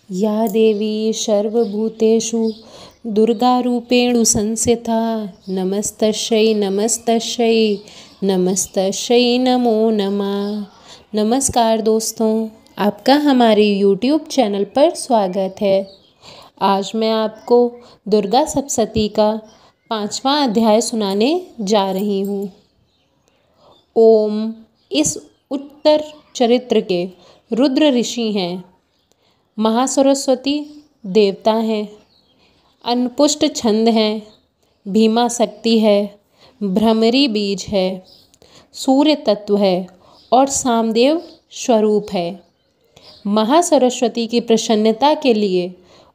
या देवी सर्वभूतेषु दुर्गारूपेण संस्थिता नमस्तस्यै नमस्तस्यै नमस्तस्यै नमो नमः। नमस्कार दोस्तों, आपका हमारे YouTube चैनल पर स्वागत है। आज मैं आपको दुर्गा सप्तशती का 5वां अध्याय सुनाने जा रही हूँ। ओम इस उत्तर चरित्र के रुद्र ऋषि हैं, महासरस्वती देवता हैं, अन्नपुष्ट छंद हैं, भीमा शक्ति है, भ्रमरी बीज है, सूर्य तत्व है और सामदेव स्वरूप है। महासरस्वती की प्रसन्नता के लिए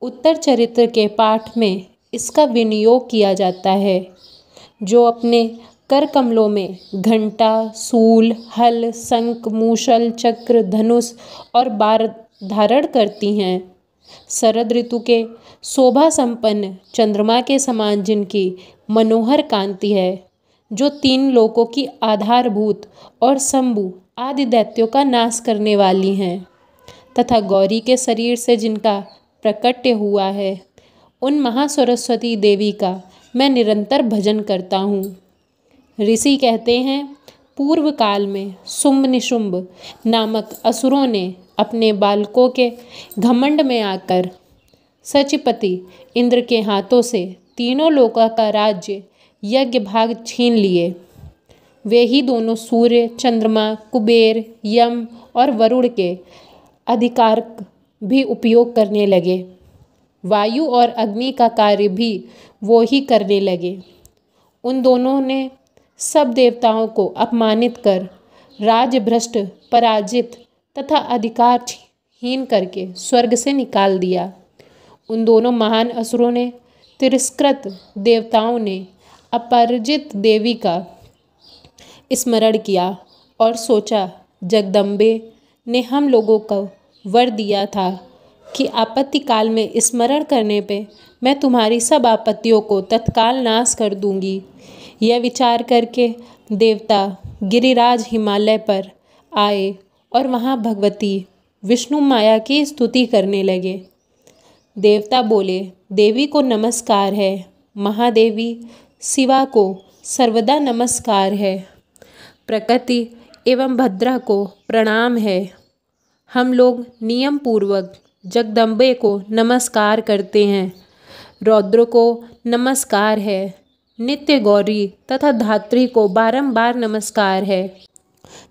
उत्तर चरित्र के पाठ में इसका विनियोग किया जाता है, जो अपने कर कमलों में घंटा, सूल, हल, शंख, मूसल, चक्र, धनुष और बाण धारण करती हैं। शरद ऋतु के शोभा संपन्न चंद्रमा के समान जिनकी मनोहर कांति है, जो 3 लोकों की आधारभूत और शंभु आदि दैत्यों का नाश करने वाली हैं, तथा गौरी के शरीर से जिनका प्रकट्य हुआ है, उन महासरस्वती देवी का मैं निरंतर भजन करता हूँ। ऋषि कहते हैं, पूर्व काल में शुंभ निशुंभ नामक असुरों ने अपने बालकों के घमंड में आकर सचिपति इंद्र के हाथों से 3 लोकों का राज्य यज्ञ भाग छीन लिए। वे ही दोनों सूर्य, चंद्रमा, कुबेर, यम और वरुण के अधिकार भी उपयोग करने लगे। वायु और अग्नि का कार्य भी वो ही करने लगे। उन दोनों ने सब देवताओं को अपमानित कर, राजभ्रष्ट, पराजित तथा अधिकारहीन करके स्वर्ग से निकाल दिया। उन दोनों महान असुरों ने तिरस्कृत देवताओं ने अपराजित देवी का स्मरण किया और सोचा, जगदम्बे ने हम लोगों को वर दिया था कि आपत्ति काल में स्मरण करने पे मैं तुम्हारी सब आपत्तियों को तत्काल नाश कर दूंगी। यह विचार करके देवता गिरिराज हिमालय पर आए और वहाँ भगवती विष्णु माया की स्तुति करने लगे। देवता बोले, देवी को नमस्कार है, महादेवी शिवा को सर्वदा नमस्कार है, प्रकृति एवं भद्रा को प्रणाम है। हम लोग नियम पूर्वक जगदम्बे को नमस्कार करते हैं, रौद्र को नमस्कार है, नित्य गौरी तथा धात्री को बारंबार नमस्कार है,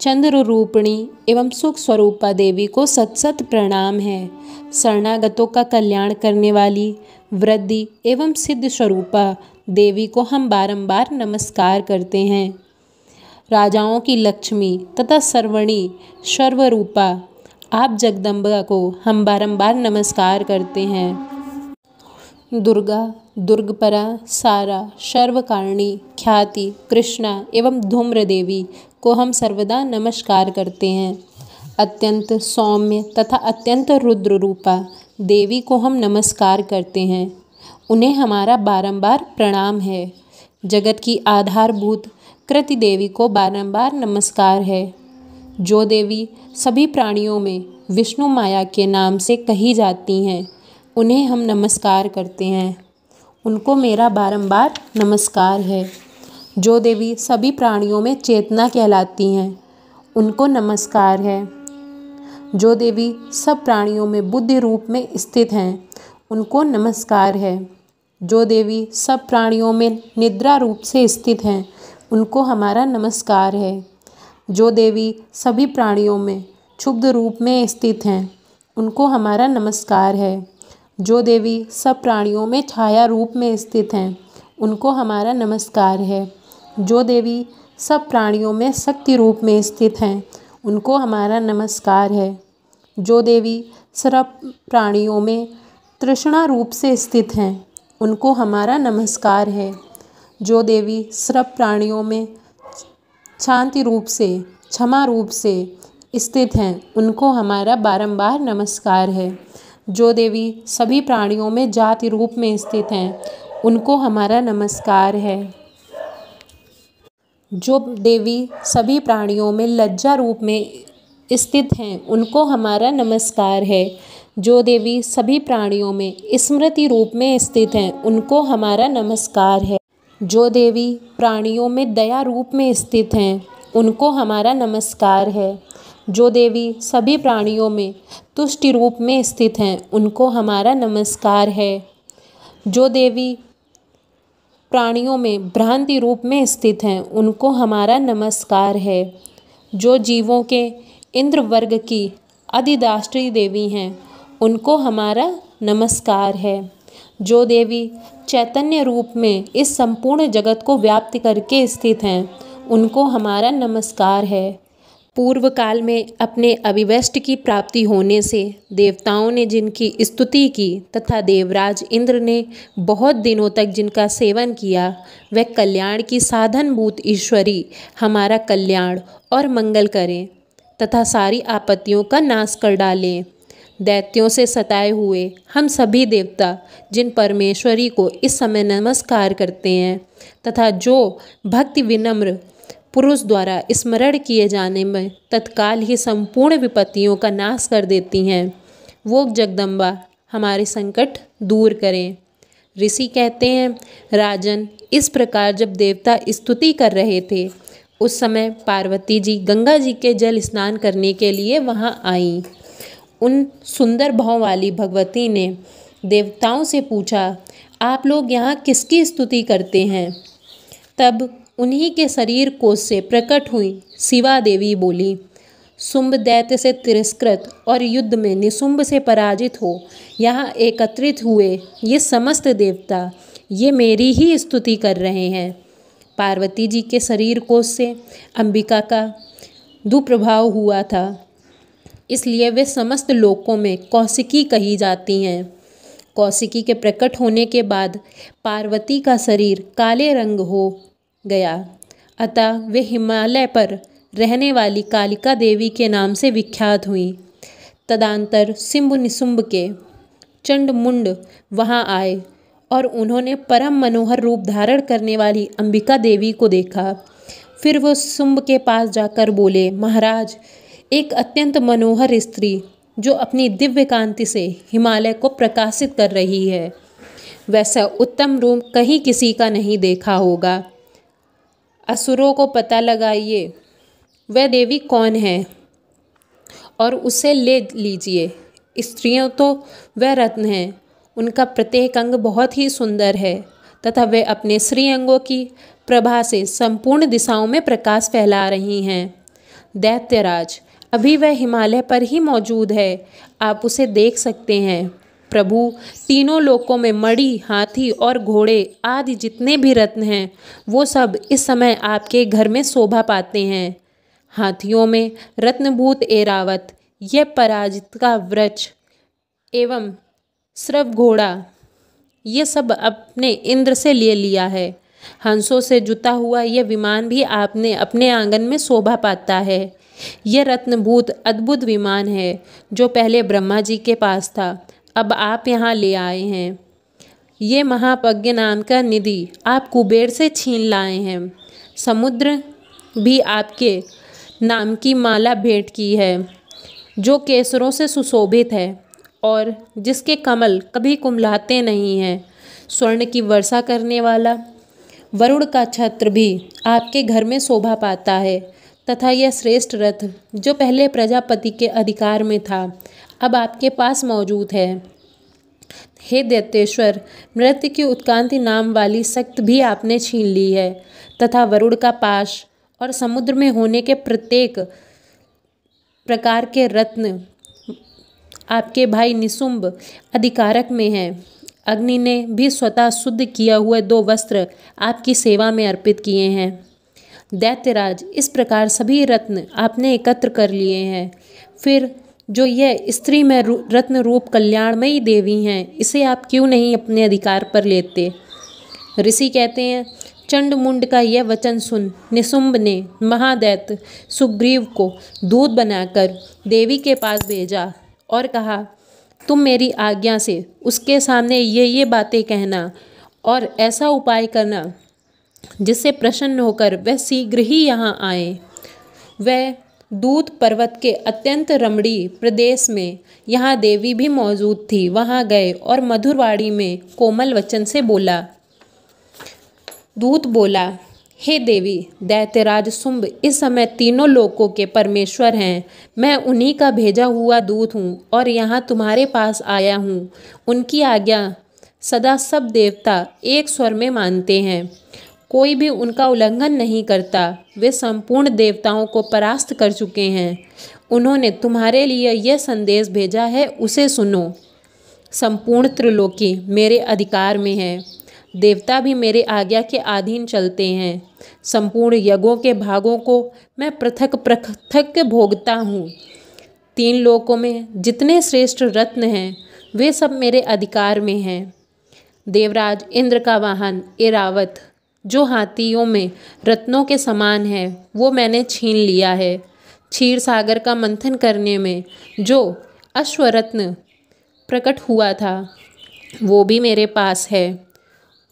चंद्र रूपिणी एवं सुख स्वरूपा देवी को सत सत प्रणाम है, शरणागतों का कल्याण करने वाली वृद्धि एवं सिद्ध स्वरूपा देवी को हम बारंबार नमस्कार करते हैं। राजाओं की लक्ष्मी तथा सर्वणी सर्वरूपा आप जगदम्बा को हम बारंबार नमस्कार करते हैं। दुर्गा, दुर्गपरा, सारा, सर्वकारिणी, ख्याति, कृष्णा एवं धूम्र देवी को हम सर्वदा नमस्कार करते हैं। अत्यंत सौम्य तथा अत्यंत रुद्र रूपा देवी को हम नमस्कार करते हैं। उन्हें हमारा बारंबार प्रणाम है। जगत की आधारभूत कृति देवी को बारंबार नमस्कार है। जो देवी सभी प्राणियों में विष्णु माया के नाम से कही जाती हैं, उन्हें हम नमस्कार करते हैं। उनको मेरा बारंबार नमस्कार है। जो देवी सभी प्राणियों में चेतना कहलाती हैं, उनको नमस्कार है। जो देवी सब प्राणियों में बुद्धि रूप में स्थित हैं, उनको नमस्कार है। जो देवी सब प्राणियों में निद्रा रूप से स्थित हैं, उनको हमारा नमस्कार है। जो देवी सभी प्राणियों में क्षुब्ध रूप में स्थित हैं, उनको हमारा नमस्कार है। जो देवी सब प्राणियों में छाया रूप में स्थित हैं, उनको हमारा नमस्कार है। जो देवी सब प्राणियों में शक्ति रूप में स्थित हैं, उनको हमारा नमस्कार है। जो देवी सब प्राणियों में तृष्णा रूप से स्थित हैं, उनको हमारा नमस्कार है। जो देवी सब प्राणियों में शांति रूप से, क्षमा रूप से स्थित हैं, उनको हमारा बारंबार नमस्कार है। जो देवी सभी प्राणियों में जाति रूप में स्थित हैं, उनको हमारा नमस्कार है। जो देवी सभी प्राणियों में लज्जा रूप में स्थित हैं, उनको हमारा नमस्कार है। जो देवी सभी प्राणियों में स्मृति रूप में स्थित हैं, उनको हमारा नमस्कार है। जो देवी प्राणियों में दया रूप में स्थित हैं, उनको हमारा नमस्कार है। जो देवी सभी प्राणियों में तुष्टि रूप में स्थित हैं, उनको हमारा नमस्कार है। जो देवी प्राणियों में भ्रांति रूप में स्थित हैं, उनको हमारा नमस्कार है। जो जीवों के इंद्र वर्ग की अधिदात्री देवी हैं, उनको हमारा नमस्कार है। जो देवी चैतन्य रूप में इस संपूर्ण जगत को व्याप्त करके स्थित हैं, उनको हमारा नमस्कार है। पूर्व काल में अपने अभिवष्ट की प्राप्ति होने से देवताओं ने जिनकी स्तुति की तथा देवराज इंद्र ने बहुत दिनों तक जिनका सेवन किया, वह कल्याण की साधनभूत ईश्वरी हमारा कल्याण और मंगल करें तथा सारी आपत्तियों का नाश कर डालें। दैत्यों से सताए हुए हम सभी देवता जिन परमेश्वरी को इस समय नमस्कार करते हैं तथा जो भक्ति विनम्र पुरुष द्वारा स्मरण किए जाने में तत्काल ही संपूर्ण विपत्तियों का नाश कर देती हैं, वो जगदम्बा हमारे संकट दूर करें। ऋषि कहते हैं, राजन, इस प्रकार जब देवता स्तुति कर रहे थे, उस समय पार्वती जी गंगा जी के जल स्नान करने के लिए वहाँ आईं। उन सुंदर भाव वाली भगवती ने देवताओं से पूछा, आप लोग यहाँ किसकी स्तुति करते हैं? तब उन्हीं के शरीर कोश से प्रकट हुई शिवा देवी बोली, शुंभ दैत्य से तिरस्कृत और युद्ध में निशुंभ से पराजित हो यहाँ एकत्रित हुए ये समस्त देवता ये मेरी ही स्तुति कर रहे हैं। पार्वती जी के शरीर कोश से अंबिका का दुप्रभाव हुआ था, इसलिए वे समस्त लोकों में कौशिकी कही जाती हैं। कौशिकी के प्रकट होने के बाद पार्वती का शरीर काले रंग हो गया, अतः वे हिमालय पर रहने वाली कालिका देवी के नाम से विख्यात हुई। तदंतर सिंभ निशुंभ के चंड मुंड वहाँ आए और उन्होंने परम मनोहर रूप धारण करने वाली अंबिका देवी को देखा। फिर वो शुंभ के पास जाकर बोले, महाराज, एक अत्यंत मनोहर स्त्री जो अपनी दिव्य कांति से हिमालय को प्रकाशित कर रही है, वैसा उत्तम रूप कहीं किसी का नहीं देखा होगा। असुरों को पता लगाइए वह देवी कौन है और उसे ले लीजिए। स्त्रियों तो वह रत्न हैं, उनका प्रत्येक अंग बहुत ही सुंदर है तथा वे अपने श्री अंगों की प्रभा से संपूर्ण दिशाओं में प्रकाश फैला रही हैं। दैत्यराज, अभी वह हिमालय पर ही मौजूद है, आप उसे देख सकते हैं। प्रभु, तीनों लोकों में मणि, हाथी और घोड़े आदि जितने भी रत्न हैं, वो सब इस समय आपके घर में शोभा पाते हैं। हाथियों में रत्नभूत ऐरावत, यह पराजित का वृक्ष एवं श्रव घोड़ा, ये सब अपने इंद्र से ले लिया है। हंसों से जुता हुआ यह विमान भी आपने अपने आंगन में शोभा पाता है। यह रत्नभूत अद्भुत विमान है जो पहले ब्रह्मा जी के पास था, अब आप यहाँ ले आए हैं। ये महापज्ञ नाम का निधि आप कुबेर से छीन लाए हैं। समुद्र भी आपके नाम की माला भेंट की है जो केसरों से सुशोभित है और जिसके कमल कभी कुम्हलाते नहीं हैं। स्वर्ण की वर्षा करने वाला वरुण का छत्र भी आपके घर में शोभा पाता है तथा यह श्रेष्ठ रथ जो पहले प्रजापति के अधिकार में था, अब आपके पास मौजूद है। हे दैत्येश्वर, मृत्यु की उत्क्रांति नाम वाली शक्ति भी आपने छीन ली है तथा वरुण का पाश और समुद्र में होने के प्रत्येक प्रकार के रत्न आपके भाई निशुंभ अधिकारक में हैं। अग्नि ने भी स्वतः शुद्ध किया हुए 2 वस्त्र आपकी सेवा में अर्पित किए हैं। दैत्यराज, इस प्रकार सभी रत्न आपने एकत्र कर लिए हैं। फिर जो यह स्त्री में रत्न रूप कल्याणमयी देवी हैं, इसे आप क्यों नहीं अपने अधिकार पर लेते? ऋषि कहते हैं, चंड मुंड का यह वचन सुन निशुंभ ने महादैत्य सुग्रीव को दूत बनाकर देवी के पास भेजा और कहा, तुम मेरी आज्ञा से उसके सामने ये बातें कहना और ऐसा उपाय करना जिससे प्रसन्न होकर वह शीघ्र ही यहाँ आए। वह दूत पर्वत के अत्यंत रमणीय प्रदेश में यहाँ देवी भी मौजूद थी। वहाँ गए और मधुर वाणी में कोमल वचन से बोला। दूत बोला, हे देवी, दैत्यराज शुंभ इस समय तीनों लोकों के परमेश्वर हैं। मैं उन्हीं का भेजा हुआ दूत हूँ और यहाँ तुम्हारे पास आया हूँ। उनकी आज्ञा सदा सब देवता एक स्वर में मानते हैं, कोई भी उनका उल्लंघन नहीं करता। वे संपूर्ण देवताओं को परास्त कर चुके हैं। उन्होंने तुम्हारे लिए यह संदेश भेजा है, उसे सुनो। संपूर्ण त्रिलोकी मेरे अधिकार में है। देवता भी मेरे आज्ञा के अधीन चलते हैं। संपूर्ण यज्ञों के भागों को मैं पृथक पृथक भोगता हूँ। 3 लोकों में जितने श्रेष्ठ रत्न हैं वे सब मेरे अधिकार में हैं। देवराज इंद्र का वाहन ऐरावत, जो हाथियों में रत्नों के समान है, वो मैंने छीन लिया है। क्षीर सागर का मंथन करने में जो अश्वरत्न प्रकट हुआ था वो भी मेरे पास है।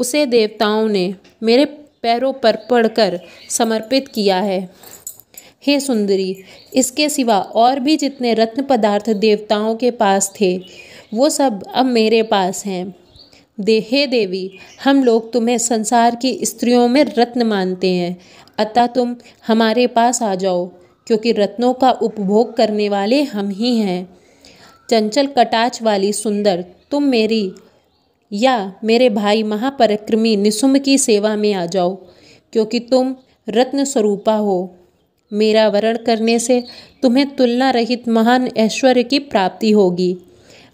उसे देवताओं ने मेरे पैरों पर पड़कर समर्पित किया है। हे सुंदरी, इसके सिवा और भी जितने रत्न पदार्थ देवताओं के पास थे वो सब अब मेरे पास हैं। हे देवी, हम लोग तुम्हें संसार की स्त्रियों में रत्न मानते हैं, अतः तुम हमारे पास आ जाओ, क्योंकि रत्नों का उपभोग करने वाले हम ही हैं। चंचल कटाक्ष वाली सुंदर, तुम मेरी या मेरे भाई महापराक्रमी निशुंभ की सेवा में आ जाओ, क्योंकि तुम रत्न स्वरूपा हो। मेरा वरण करने से तुम्हें तुलना रहित महान ऐश्वर्य की प्राप्ति होगी।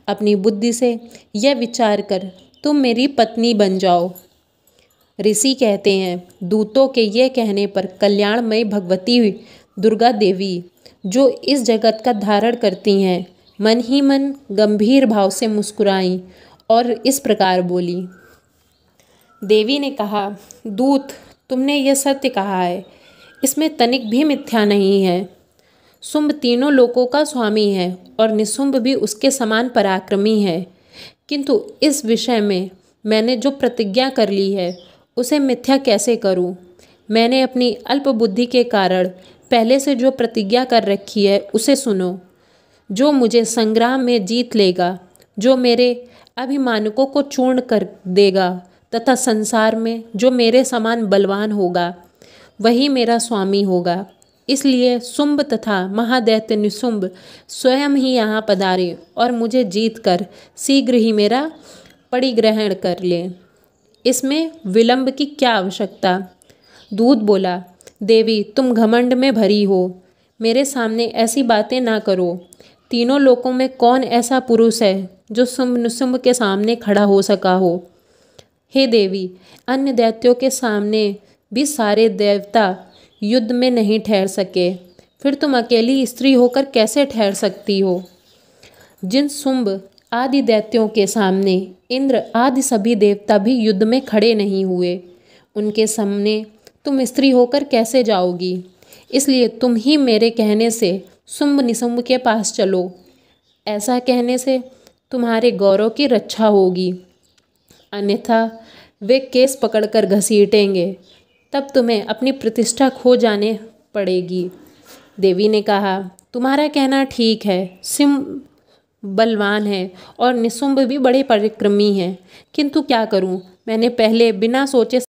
अपनी बुद्धि से यह विचार कर तुम मेरी पत्नी बन जाओ। ऋषि कहते हैं, दूतों के ये कहने पर कल्याणमयी भगवती दुर्गा देवी, जो इस जगत का धारण करती हैं, मन ही मन गंभीर भाव से मुस्कुराईं और इस प्रकार बोली। देवी ने कहा, दूत, तुमने यह सत्य कहा है, इसमें तनिक भी मिथ्या नहीं है। शुंभ तीनों लोकों का स्वामी है और निशुंभ भी उसके समान पराक्रमी है, किंतु इस विषय में मैंने जो प्रतिज्ञा कर ली है उसे मिथ्या कैसे करूं? मैंने अपनी अल्प बुद्धि के कारण पहले से जो प्रतिज्ञा कर रखी है उसे सुनो। जो मुझे संग्राम में जीत लेगा, जो मेरे अभिमानकों को चूर्ण कर देगा तथा संसार में जो मेरे समान बलवान होगा, वही मेरा स्वामी होगा। इसलिए शुंभ तथा महादैत्य निशुंभ स्वयं ही यहाँ पधारे और मुझे जीतकर शीघ्र ही मेरा परिग्रहण कर लें। इसमें विलंब की क्या आवश्यकता? दूत बोला, देवी, तुम घमंड में भरी हो, मेरे सामने ऐसी बातें ना करो। तीनों लोकों में कौन ऐसा पुरुष है जो शुंभ निशुंभ के सामने खड़ा हो सका हो? हे देवी, अन्य दैत्यों के सामने भी सारे देवता युद्ध में नहीं ठहर सके, फिर तुम अकेली स्त्री होकर कैसे ठहर सकती हो? जिन शुंभ आदि दैत्यों के सामने इंद्र आदि सभी देवता भी युद्ध में खड़े नहीं हुए, उनके सामने तुम स्त्री होकर कैसे जाओगी? इसलिए तुम ही मेरे कहने से शुंभ निशुंभ के पास चलो। ऐसा कहने से तुम्हारे गौरव की रक्षा होगी, अन्यथा वे केस पकड़कर घसीटेंगे, तब तुम्हें अपनी प्रतिष्ठा खो जाने पड़ेगी। देवी ने कहा, तुम्हारा कहना ठीक है, शुंभ बलवान है और निशुंभ भी बड़े पराक्रमी हैं, किंतु क्या करूं? मैंने पहले बिना सोचे